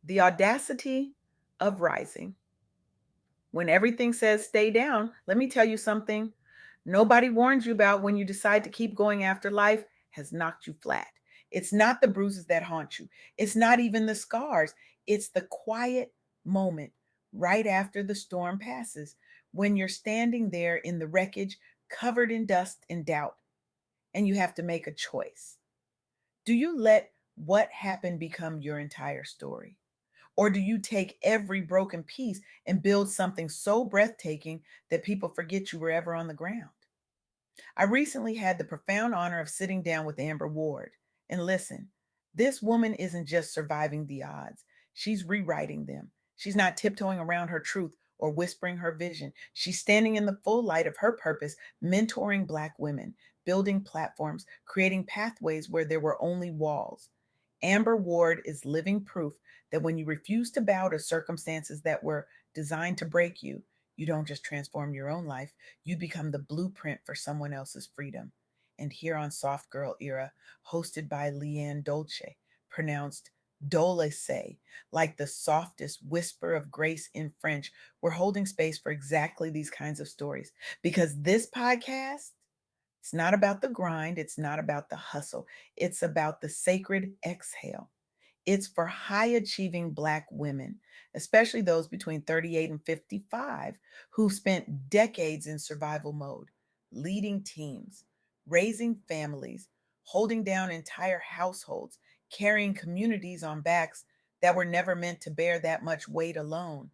The audacity of rising. When everything says stay down, let me tell you something nobody warns you about when you decide to keep going after life has knocked you flat. It's not the bruises that haunt you, it's not even the scars, it's the quiet moment right after the storm passes when you're standing there in the wreckage, covered in dust and doubt, and you have to make a choice. Do you let what happened become your entire story? Or do you take every broken piece and build something so breathtaking that people forget you were ever on the ground? I recently had the profound honor of sitting down with Amber Ward. And listen, this woman isn't just surviving the odds, she's rewriting them. She's not tiptoeing around her truth or whispering her vision. She's standing in the full light of her purpose, mentoring Black women, building platforms, creating pathways where there were only walls. Amber Ward is living proof that when you refuse to bow to circumstances that were designed to break you, you don't just transform your own life, you become the blueprint for someone else's freedom. And here on Soft Girl Era, hosted by LeAnne Dolce, pronounced Dolce, like the softest whisper of grace in French, we're holding space for exactly these kinds of stories. Because this podcast, it's not about the grind, it's not about the hustle, it's about the sacred exhale. It's for high achieving Black women, especially those between 38 and 55, who've spent decades in survival mode, leading teams, raising families, holding down entire households, carrying communities on backs that were never meant to bear that much weight alone.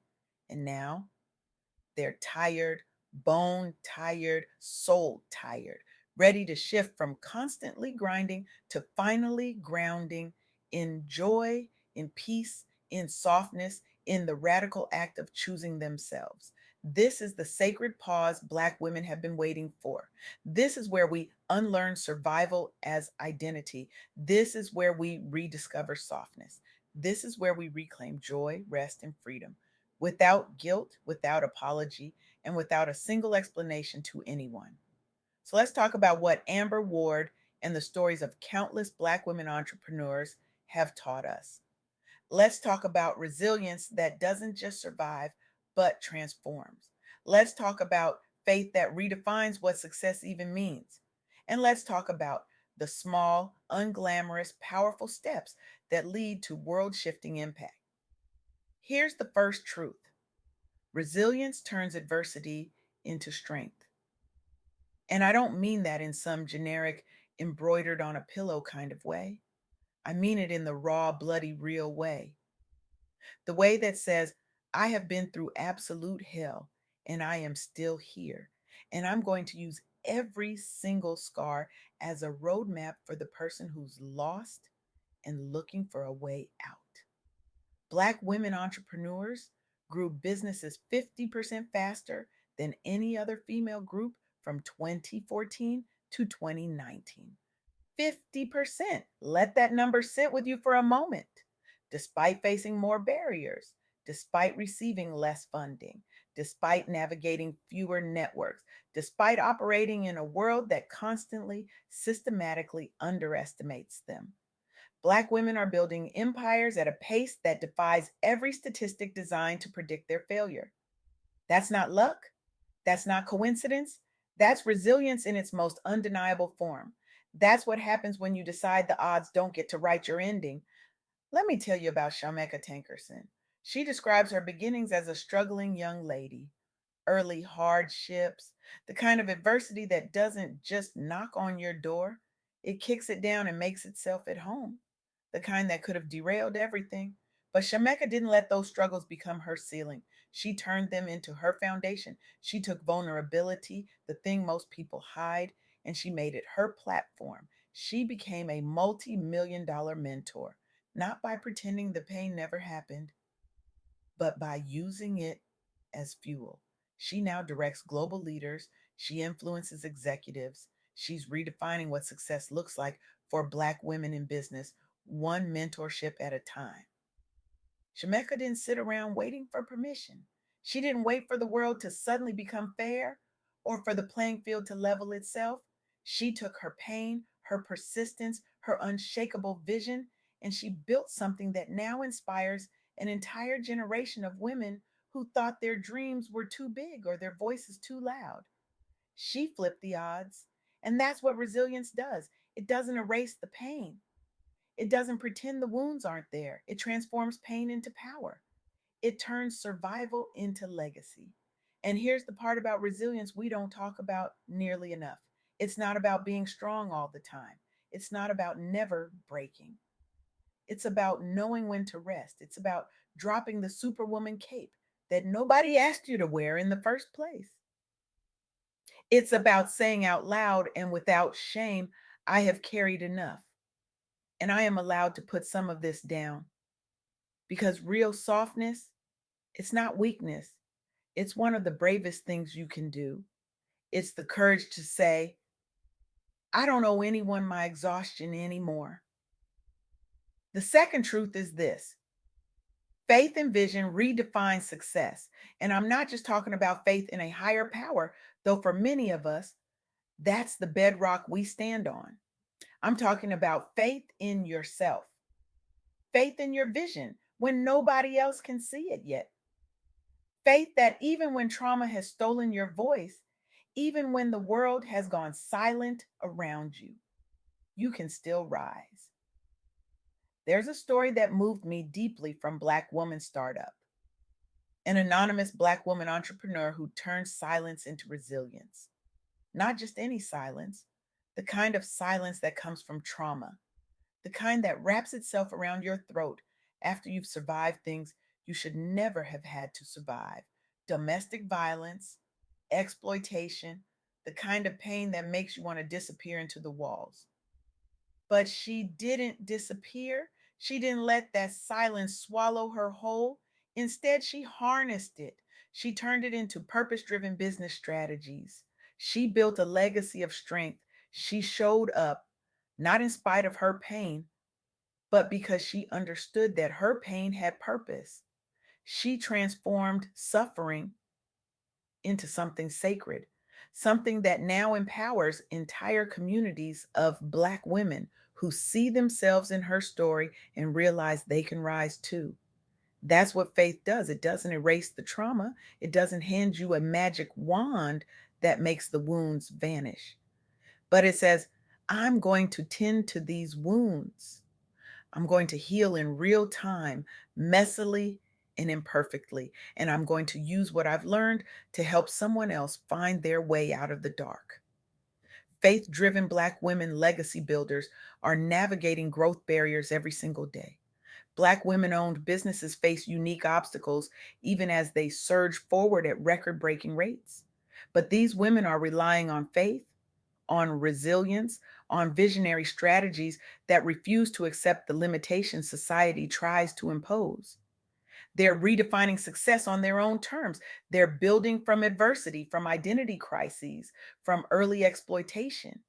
And now they're tired, bone tired, soul tired, ready to shift from constantly grinding to finally grounding in joy, in peace, in softness, in the radical act of choosing themselves. This is the sacred pause Black women have been waiting for. This is where we unlearn survival as identity. This is where we rediscover softness. This is where we reclaim joy, rest, and freedom without guilt, without apology, and without a single explanation to anyone. So let's talk about what Amber Ward and the stories of countless Black women entrepreneurs have taught us. Let's talk about resilience that doesn't just survive, but transforms. Let's talk about faith that redefines what success even means. And let's talk about the small, unglamorous, powerful steps that lead to world shifting impact. Here's the first truth: resilience turns adversity into strength. And I don't mean that in some generic, embroidered on a pillow kind of way. I mean it in the raw, bloody, real way. The way that says, I have been through absolute hell and I am still here. And I'm going to use every single scar as a roadmap for the person who's lost and looking for a way out. Black women entrepreneurs grew businesses 50% faster than any other female group from 2014 to 2019. 50%. Let that number sit with you for a moment. Despite facing more barriers, despite receiving less funding, despite navigating fewer networks, despite operating in a world that constantly, systematically underestimates them. Black women are building empires at a pace that defies every statistic designed to predict their failure. That's not luck. That's not coincidence. That's resilience in its most undeniable form. That's what happens when you decide the odds don't get to write your ending. Let me tell you about Shameka Tankerson. She describes her beginnings as a struggling young lady, early hardships, the kind of adversity that doesn't just knock on your door, it kicks it down and makes itself at home, the kind that could have derailed everything. But Shameka didn't let those struggles become her ceiling. She turned them into her foundation. She took vulnerability, the thing most people hide, and she made it her platform. She became a multi-million-dollar mentor, not by pretending the pain never happened, but by using it as fuel. She now directs global leaders, she influences executives, she's redefining what success looks like for Black women in business, one mentorship at a time. Shemeka didn't sit around waiting for permission. She didn't wait for the world to suddenly become fair or for the playing field to level itself. She took her pain, her persistence, her unshakable vision, and she built something that now inspires an entire generation of women who thought their dreams were too big or their voices too loud. She flipped the odds. And that's what resilience does. It doesn't erase the pain, it doesn't pretend the wounds aren't there. It transforms pain into power. It turns survival into legacy. And here's the part about resilience we don't talk about nearly enough: it's not about being strong all the time, it's not about never breaking. It's about knowing when to rest. It's about dropping the superwoman cape that nobody asked you to wear in the first place. It's about saying out loud and without shame, I have carried enough and I am allowed to put some of this down. Because real softness, it's not weakness. It's one of the bravest things you can do. It's the courage to say, I don't owe anyone my exhaustion anymore. The second truth is this: faith and vision redefine success. And I'm not just talking about faith in a higher power, though for many of us, that's the bedrock we stand on. I'm talking about faith in yourself, faith in your vision when nobody else can see it yet. Faith that even when trauma has stolen your voice, even when the world has gone silent around you, you can still rise. There's a story that moved me deeply from Black Woman Startup, an anonymous Black woman entrepreneur who turned silence into resilience. Not just any silence, the kind of silence that comes from trauma, the kind that wraps itself around your throat after you've survived things you should never have had to survive: domestic violence, exploitation, the kind of pain that makes you want to disappear into the walls. But she didn't disappear. She didn't let that silence swallow her whole. Instead, she harnessed it. She turned it into purpose driven business strategies. She built a legacy of strength. She showed up, not in spite of her pain, but because she understood that her pain had purpose. She transformed suffering into something sacred, something that now empowers entire communities of Black women who see themselves in her story and realize they can rise too. That's what faith does. It doesn't erase the trauma, it doesn't hand you a magic wand that makes the wounds vanish, but it says, I'm going to tend to these wounds. I'm going to heal in real time, messily and imperfectly. And I'm going to use what I've learned to help someone else find their way out of the dark. Faith driven Black women legacy builders are navigating growth barriers every single day. Black women owned businesses face unique obstacles even as they surge forward at record breaking rates. But these women are relying on faith, on resilience, on visionary strategies that refuse to accept the limitations society tries to impose. They're redefining success on their own terms. They're building from adversity, from identity crises, from early exploitation.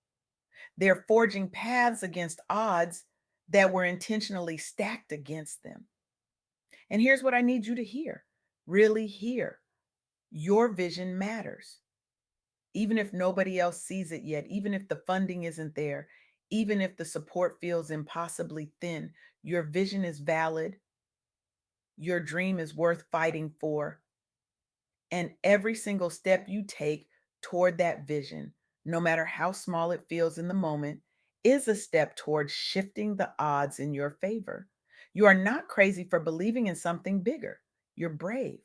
They're forging paths against odds that were intentionally stacked against them. And here's what I need you to hear: really hear. Your vision matters. Even if nobody else sees it yet, even if the funding isn't there, even if the support feels impossibly thin, your vision is valid, your dream is worth fighting for, and every single step you take toward that vision, no matter how small it feels in the moment, is a step toward shifting the odds in your favor. You are not crazy for believing in something bigger. You're brave.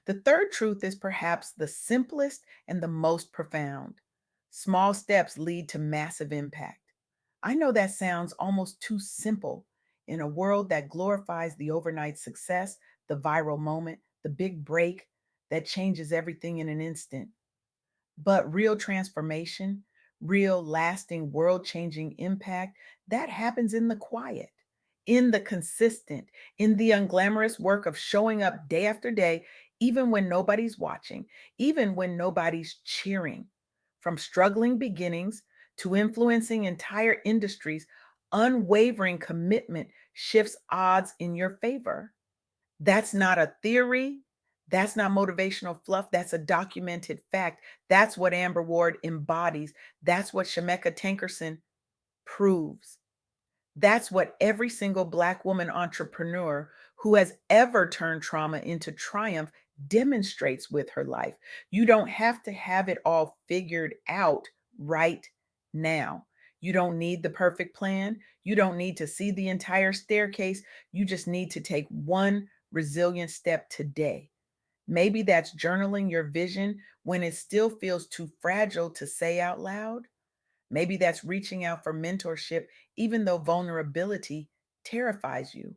The third truth is perhaps the simplest and the most profound. Small steps lead to massive impact. I know that sounds almost too simple in a world that glorifies the overnight success, the viral moment, the big break that changes everything in an instant. But real transformation, real lasting world changing impact, that happens in the quiet, in the consistent, in the unglamorous work of showing up day after day, even when nobody's watching, even when nobody's cheering. From struggling beginnings to influencing entire industries, unwavering commitment shifts odds in your favor. That's not a theory. That's not motivational fluff. That's a documented fact. That's what Amber Ward embodies. That's what Shemeka Tankerson proves. That's what every single Black woman entrepreneur who has ever turned trauma into triumph demonstrates with her life. You don't have to have it all figured out right now. You don't need the perfect plan. You don't need to see the entire staircase. You just need to take one resilient step today. Maybe that's journaling your vision when it still feels too fragile to say out loud. Maybe that's reaching out for mentorship, even though vulnerability terrifies you.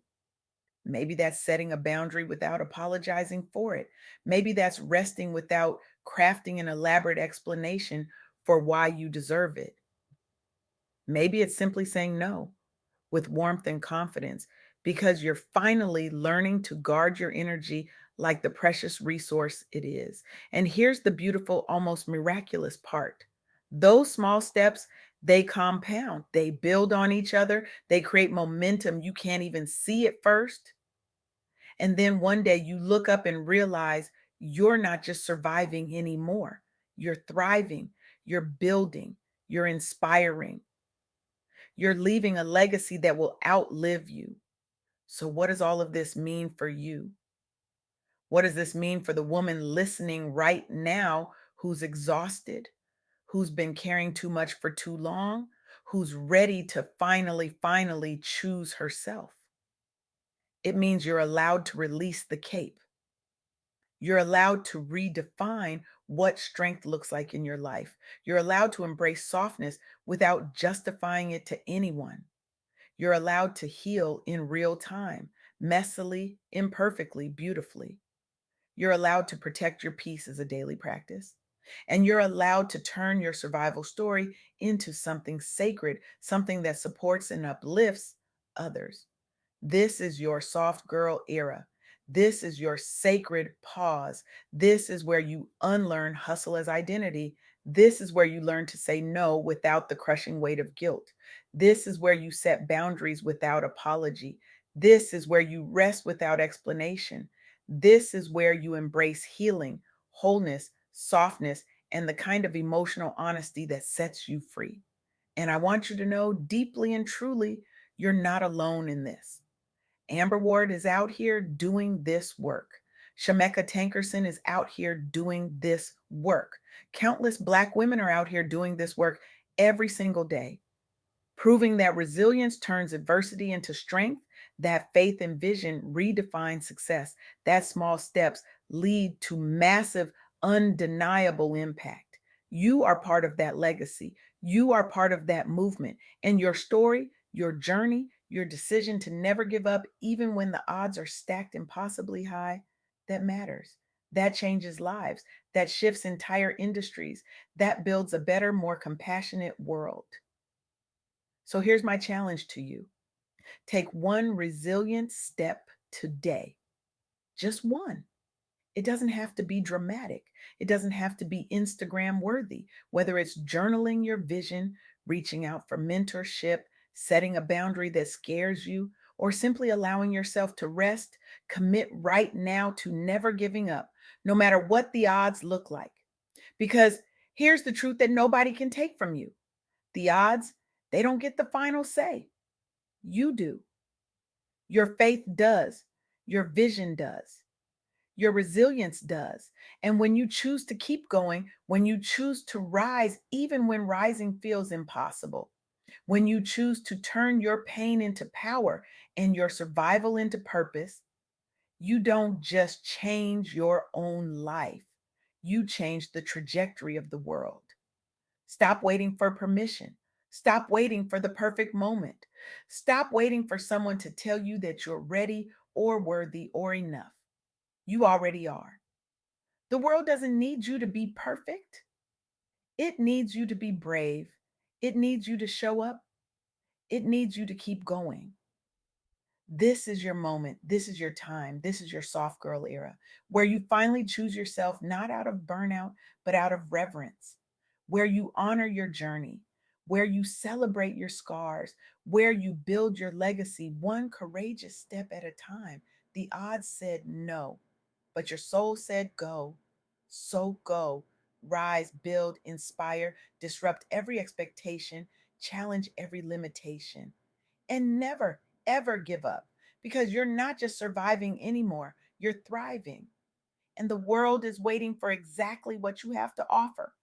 Maybe that's setting a boundary without apologizing for it. Maybe that's resting without crafting an elaborate explanation for why you deserve it. Maybe it's simply saying no with warmth and confidence because you're finally learning to guard your energy like the precious resource it is. And here's the beautiful, almost miraculous part: those small steps, they compound, they build on each other, they create momentum. You can't even see it first. And then one day you look up and realize you're not just surviving anymore, you're thriving, you're building, you're inspiring. You're leaving a legacy that will outlive you. So, what does all of this mean for you? What does this mean for the woman listening right now who's exhausted, who's been carrying too much for too long, who's ready to finally choose herself? It means you're allowed to release the cape. You're allowed to redefine what strength looks like in your life. You're allowed to embrace softness without justifying it to anyone. You're allowed to heal in real time, messily, imperfectly, beautifully. You're allowed to protect your peace as a daily practice. And you're allowed to turn your survival story into something sacred, something that supports and uplifts others. This is your soft girl era. This is your sacred pause. This is where you unlearn hustle as identity. This is where you learn to say no without the crushing weight of guilt. This is where you set boundaries without apology. This is where you rest without explanation. This is where you embrace healing, wholeness, softness, and the kind of emotional honesty that sets you free. And I want you to know deeply and truly, you're not alone in this. Amber Ward is out here doing this work. Shameka Tankerson is out here doing this work. Countless Black women are out here doing this work every single day, proving that resilience turns adversity into strength, that faith and vision redefine success, that small steps lead to massive, undeniable impact. You are part of that legacy. You are part of that movement. And your story, your journey, your decision to never give up, even when the odds are stacked impossibly high, that matters. That changes lives. That shifts entire industries. That builds a better, more compassionate world. So here's my challenge to you: take one resilient step today, just one. It doesn't have to be dramatic, it doesn't have to be Instagram worthy. Whether it's journaling your vision, reaching out for mentorship, setting a boundary that scares you, or simply allowing yourself to rest, commit right now to never giving up, no matter what the odds look like. Because here's the truth that nobody can take from you: the odds, they don't get the final say. You do. Your faith does. Your vision does. Your resilience does. And when you choose to keep going, when you choose to rise, even when rising feels impossible, when you choose to turn your pain into power and your survival into purpose, you don't just change your own life, you change the trajectory of the world. Stop waiting for permission. Stop waiting for the perfect moment. Stop waiting for someone to tell you that you're ready or worthy or enough. You already are. The world doesn't need you to be perfect. It needs you to be brave. It needs you to show up. It needs you to keep going. This is your moment. This is your time. This is your soft girl era where you finally choose yourself not out of burnout, but out of reverence, where you honor your journey, where you celebrate your scars, where you build your legacy one courageous step at a time. The odds said no, but your soul said go. So go. Rise, build, inspire, disrupt every expectation, challenge every limitation. And never, ever give up, because you're not just surviving anymore, you're thriving. And the world is waiting for exactly what you have to offer.